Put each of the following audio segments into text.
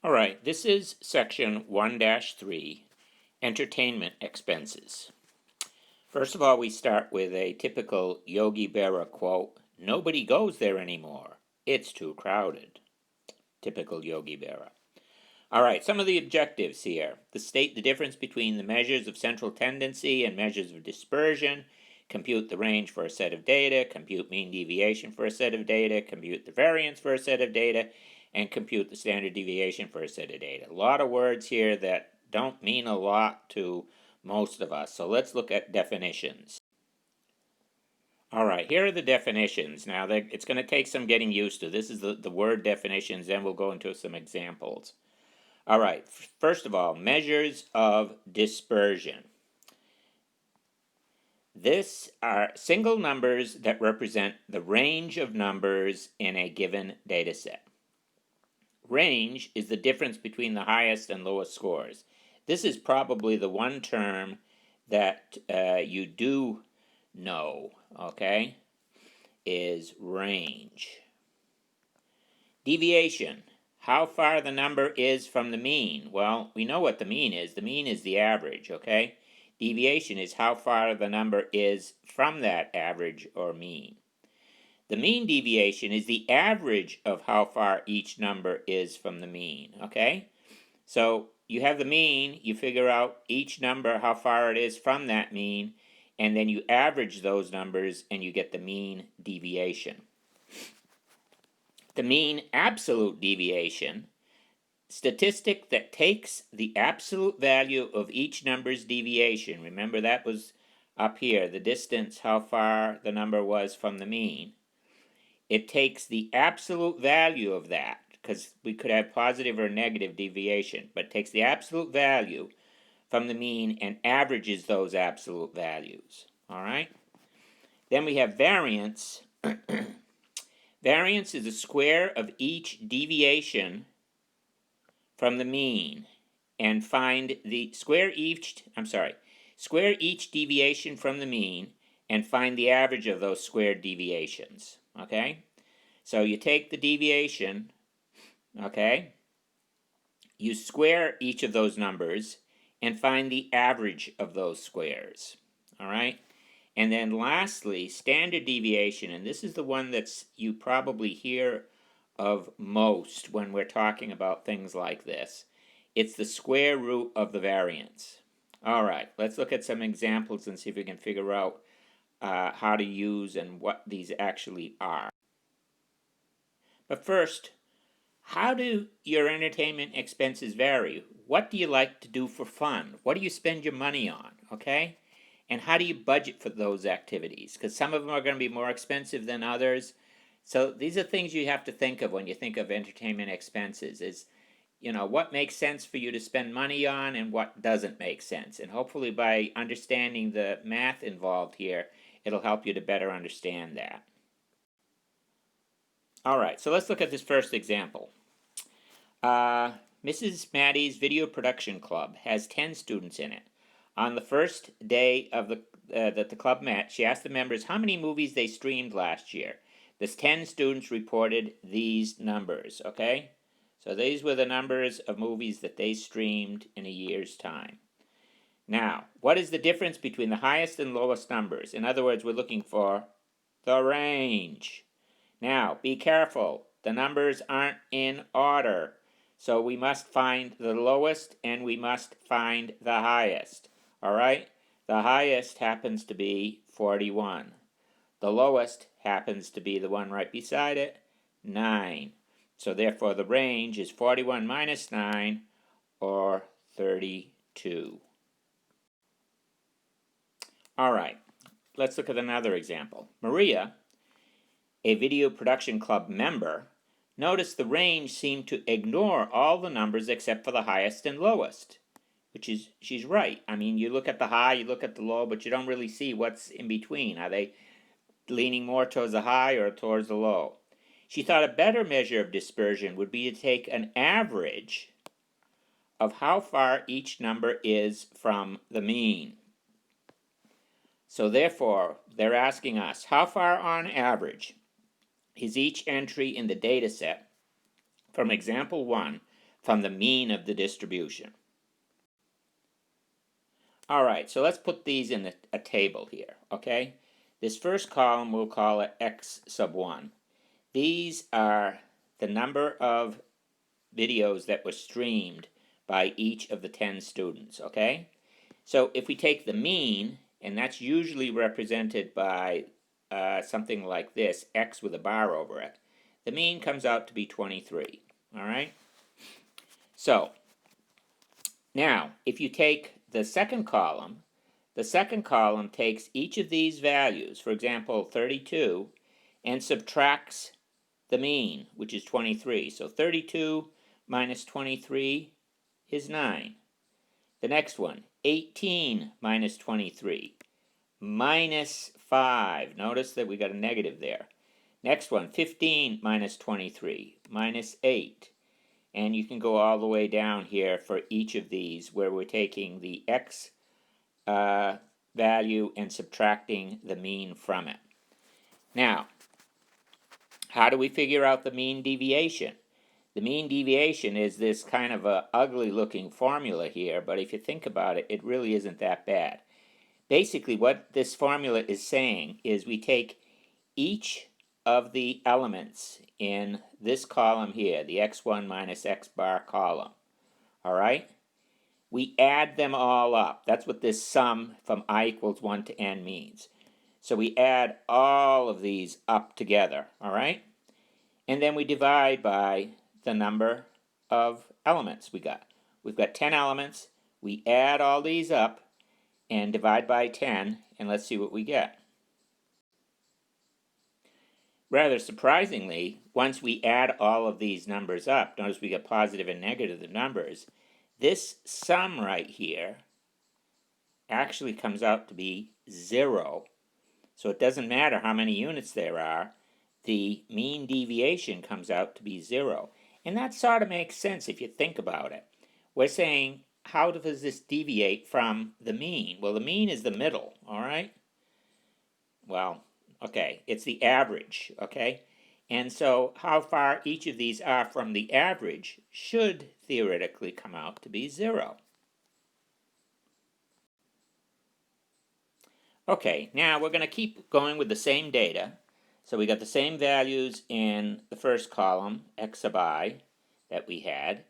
All right, this is section 1-3, entertainment expenses. First of all, we start with a typical Yogi Berra quote, "Nobody goes there anymore. It's too crowded." Typical Yogi Berra. All right, some of the objectives here. State the difference between the measures of central tendency and measures of dispersion, compute the range for a set of data, compute mean deviation for a set of data, compute the variance for a set of data, and compute the standard deviation for a set of data. A lot of words here that don't mean a lot to most of us, so let's look at definitions. All right, here are the definitions. Now, it's going to take some getting used to. This is the word definitions, then we'll go into some examples. All right, first of all, measures of dispersion. This are single numbers that represent the range of numbers in a given data set. Range is the difference between the highest and lowest scores. This is probably the one term that you do know, okay, is range. Deviation, how far the number is from the mean. Well, we know what the mean is. The mean is the average, okay? Deviation is how far the number is from that average or mean. The mean deviation is the average of how far each number is from the mean, okay? So you have the mean, you figure out each number, how far it is from that mean, and then you average those numbers and you get the mean deviation. The mean absolute deviation, statistic that takes the absolute value of each number's deviation. Remember that was up here, the distance, how far the number was from the mean. It takes the absolute value of that, because we could have positive or negative deviation, but it takes the absolute value from the mean and averages those absolute values. All right? Then we have variance. Variance is the square of each deviation from the mean, and find the square each deviation from the mean and find the average of those squared deviations. Okay? So you take the deviation, okay? You square each of those numbers and find the average of those squares. All right? And then lastly, standard deviation, and this is the one that's you probably hear of most when we're talking about things like this. It's the square root of the variance. All right, let's look at some examples and see if we can figure out how to use and what these actually are. But first, how do your entertainment expenses vary? What do you like to do for fun? What do you spend your money on, okay? And how do you budget for those activities? Because some of them are going to be more expensive than others. So these are things you have to think of when you think of entertainment expenses is, what makes sense for you to spend money on and what doesn't make sense. And hopefully by understanding the math involved here, it'll help you to better understand that. All right, so let's look at this first example. Mrs. Maddie's Video Production Club has 10 students in it. On the first day of that the club met, she asked the members how many movies they streamed last year. The 10 students reported these numbers, okay? So these were the numbers of movies that they streamed in a year's time. Now, what is the difference between the highest and lowest numbers? In other words, we're looking for the range. Now, be careful. The numbers aren't in order. So we must find the lowest and we must find the highest. All right? The highest happens to be 41. The lowest happens to be the one right beside it, 9. So therefore the range is 41 minus 9, or 32. All right, let's look at another example. Maria, a video production club member, noticed the range seemed to ignore all the numbers except for the highest and lowest, which is, she's right. I mean, you look at the high, you look at the low, but you don't really see what's in between. Are they leaning more towards the high or towards the low? She thought a better measure of dispersion would be to take an average of how far each number is from the mean. So therefore, they're asking us, how far on average is each entry in the data set from example 1 from the mean of the distribution. All right, so let's put these in a table here, okay? This first column, we'll call it x sub 1. These are the number of videos that were streamed by each of the 10 students, okay? So if we take the mean, and that's usually represented by something like this, x with a bar over it, the mean comes out to be 23, all right? So now, if you take the second column takes each of these values, for example, 32, and subtracts the mean, which is 23. So 32 minus 23 is 9. The next one, 18 minus 23, minus 5. Notice that we got a negative there. Next one, 15 minus 23, minus 8. And you can go all the way down here for each of these where we're taking the x value and subtracting the mean from it. Now, how do we figure out the mean deviation? The mean deviation is this kind of a ugly looking formula here, but if you think about it, it really isn't that bad. Basically, what this formula is saying is we take each of the elements in this column here, the x1 minus x bar column, all right? We add them all up. That's what this sum from I equals 1 to n means. So we add all of these up together, all right? And then we divide by the number of elements we got. We've got 10 elements. We add all these up and divide by 10, and let's see what we get. Rather surprisingly, once we add all of these numbers up, notice we get positive and negative numbers, this sum right here actually comes out to be 0. So it doesn't matter how many units there are, the mean deviation comes out to be 0. And that sort of makes sense if you think about it. We're saying, how does this deviate from the mean? Well, the mean is the middle, all right? Well, okay, it's the average, okay? And so how far each of these are from the average should theoretically come out to be 0. Okay, now we're going to keep going with the same data. So we got the same values in the first column, x sub I, that we had.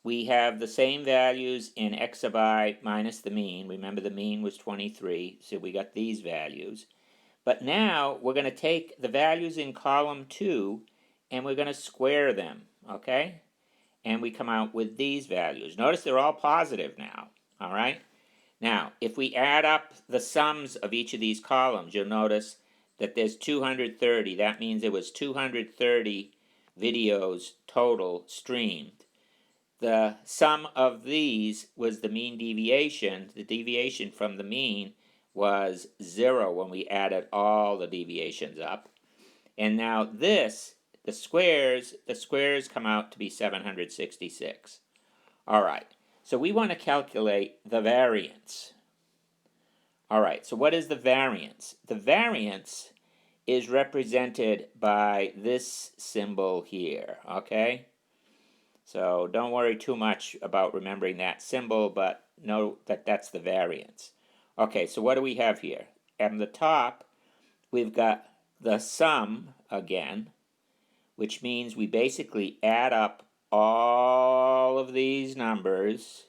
We have the same values in x sub I minus the mean. Remember the mean was 23, so we got these values. But now we're going to take the values in column 2 and we're going to square them, okay? And we come out with these values. Notice they're all positive now, all right? Now, if we add up the sums of each of these columns, you'll notice that there's 230. That means there was 230 videos total streamed. The sum of these was the mean deviation. The deviation from the mean was 0 when we added all the deviations up. And now this, the squares come out to be 766. All right, so we want to calculate the variance. All right, so what is the variance? The variance is represented by this symbol here, okay? So don't worry too much about remembering that symbol, but know that that's the variance. Okay, so what do we have here? At the top, we've got the sum again, which means we basically add up all of these numbers,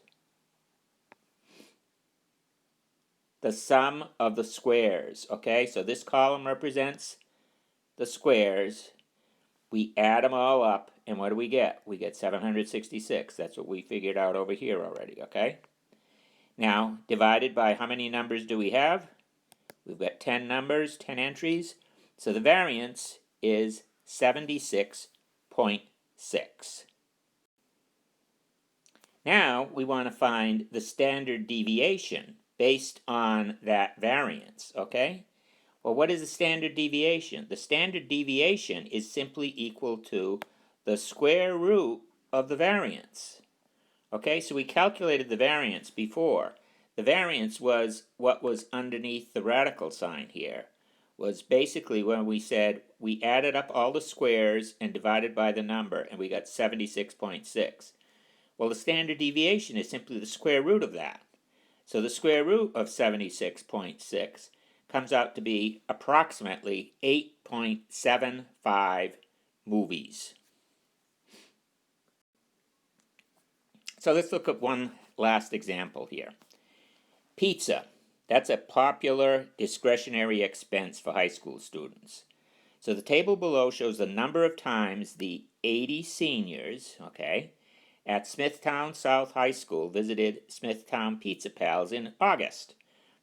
the sum of the squares, okay? So this column represents the squares. We add them all up, and what do we get? We get 766. That's what we figured out over here already, okay? Now, divided by how many numbers do we have? We've got 10 numbers, 10 entries. So the variance is 76.6. Now, we want to find the standard deviation based on that variance, okay? Well, what is the standard deviation? The standard deviation is simply equal to the square root of the variance. Okay, so we calculated the variance before. The variance was what was underneath the radical sign here. Was basically when we said we added up all the squares and divided by the number, and we got 76.6. Well, the standard deviation is simply the square root of that. So the square root of 76.6 comes out to be approximately 8.75 movies. So let's look at one last example here. Pizza. That's a popular discretionary expense for high school students. So the table below shows the number of times the 80 seniors, okay, at Smithtown South High School visited Smithtown Pizza Pals in August.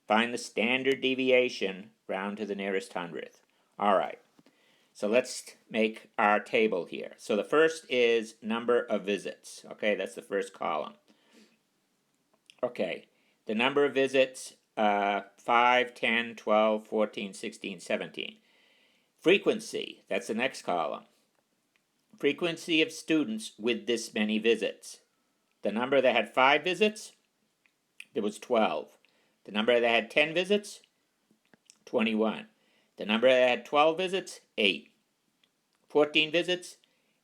Find the standard deviation, round to the nearest hundredth. All right, so let's make our table here. So the first is number of visits. Okay, that's the first column. Okay, the number of visits, 5, 10, 12, 14, 16, 17. Frequency, that's the next column. Frequency of students with this many visits. The number that had 5 visits, there was 12. The number that had 10 visits, 21. The number that had 12 visits, 8. 14 visits,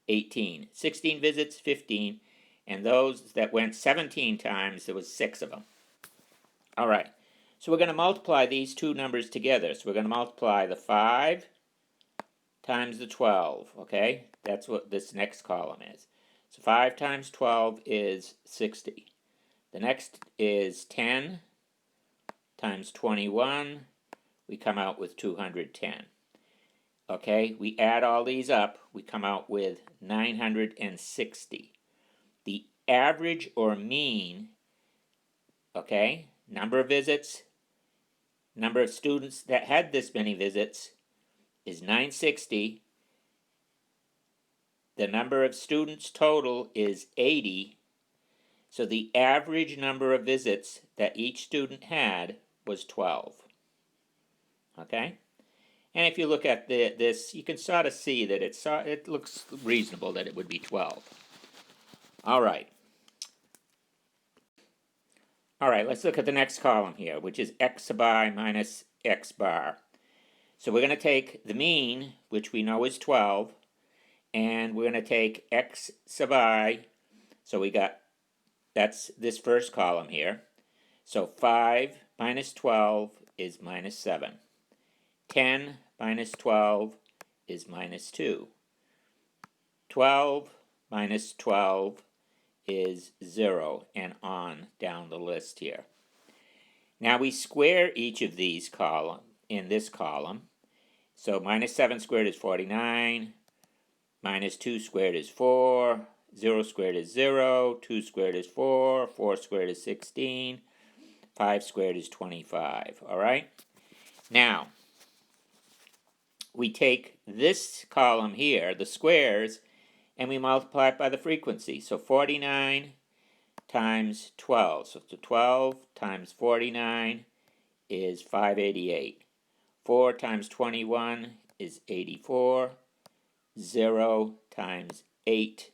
18. 16 visits, 15. And those that went 17 times, there was 6 of them. All right, so we're going to multiply these two numbers together. So we're going to multiply the 5 times the 12, okay? That's what this next column is. So 5 times 12 is 60. The next is 10 times 21. We come out with 210. Okay, we add all these up. We come out with 960. The average or mean, okay, number of visits, number of students that had this many visits is 960. The number of students total is 80. So the average number of visits that each student had was 12. Okay? And if you look at this, you can sort of see that it looks reasonable that it would be 12. All right. All right, let's look at the next column here, which is x sub I minus x bar. So we're going to take the mean, which we know is 12, and we're going to take x sub I. So that's this first column here. So 5 minus 12 is minus 7. 10 minus 12 is minus 2. 12 minus 12 is 0, and on down the list here. Now we square each of these columns in this column. So minus 7 squared is 49, minus 2 squared is 4, 0 squared is 0, 2 squared is 4, 4 squared is 16, 5 squared is 25, all right? Now, we take this column here, the squares, and we multiply it by the frequency. So 49 times 12. So 12 times 49 is 588. 4 times 21 is 84. 0 times 8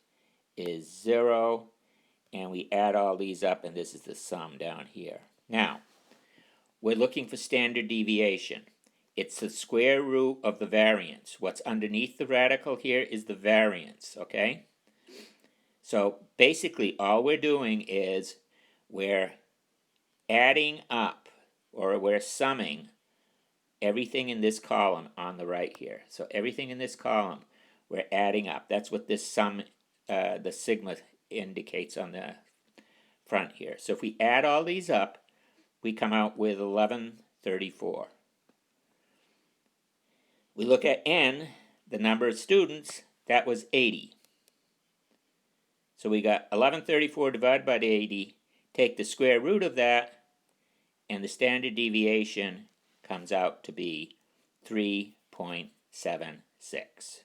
is 0. And we add all these up, and this is the sum down here. Now, we're looking for standard deviation. It's the square root of the variance. What's underneath the radical here is the variance, okay? So basically all we're doing is we're adding up, or we're summing everything in this column on the right here. So everything in this column we're adding up. That's what this sum, the sigma, indicates on the front here. So if we add all these up, we come out with 1134. We look at n, the number of students, that was 80. So we got 1134 divided by 80, take the square root of that, and the standard deviation comes out to be 3.76.